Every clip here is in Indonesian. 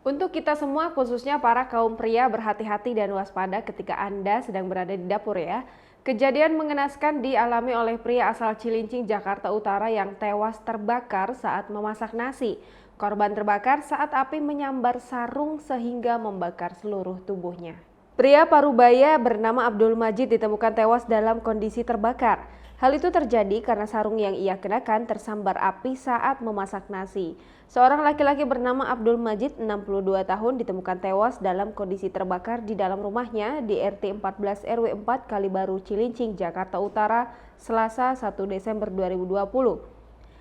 Untuk kita semua, khususnya para kaum pria, berhati-hati dan waspada ketika Anda sedang berada di dapur ya. Kejadian mengenaskan dialami oleh pria asal Cilincing, Jakarta Utara yang tewas terbakar saat memasak nasi. Korban terbakar saat api menyambar sarung sehingga membakar seluruh tubuhnya. Pria Parubaya bernama Abdul Majid ditemukan tewas dalam kondisi terbakar. Hal itu terjadi karena sarung yang ia kenakan tersambar api saat memasak nasi. Seorang laki-laki bernama Abdul Majid, 62 tahun, ditemukan tewas dalam kondisi terbakar di dalam rumahnya di RT 14 RW 4 Kalibaru, Cilincing, Jakarta Utara, Selasa 1 Desember 2020.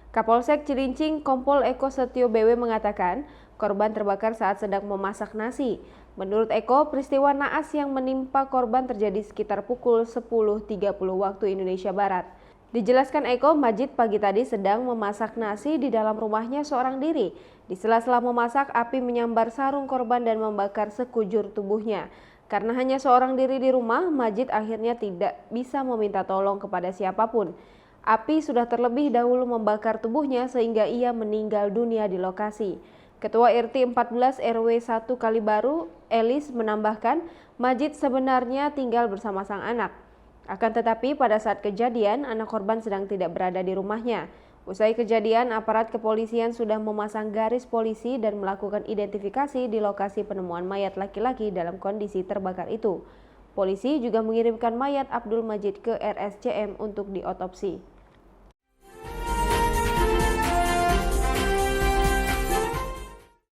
Kapolsek Cilincing Kompol Eko Setio BW mengatakan korban terbakar saat sedang memasak nasi. Menurut Eko, peristiwa naas yang menimpa korban terjadi sekitar pukul 10.30 waktu Indonesia Barat. Dijelaskan Eko, Majid pagi tadi sedang memasak nasi di dalam rumahnya seorang diri. Di sela-sela memasak, api menyambar sarung korban dan membakar sekujur tubuhnya. Karena hanya seorang diri di rumah, Majid akhirnya tidak bisa meminta tolong kepada siapapun. Api sudah terlebih dahulu membakar tubuhnya sehingga ia meninggal dunia di lokasi. Ketua RT 14 RW 1 Kalibaru, Elis, menambahkan Majid sebenarnya tinggal bersama sang anak. Akan tetapi pada saat kejadian, anak korban sedang tidak berada di rumahnya. Usai kejadian, aparat kepolisian sudah memasang garis polisi dan melakukan identifikasi di lokasi penemuan mayat laki-laki dalam kondisi terbakar itu. Polisi juga mengirimkan mayat Abdul Majid ke RSCM untuk diotopsi.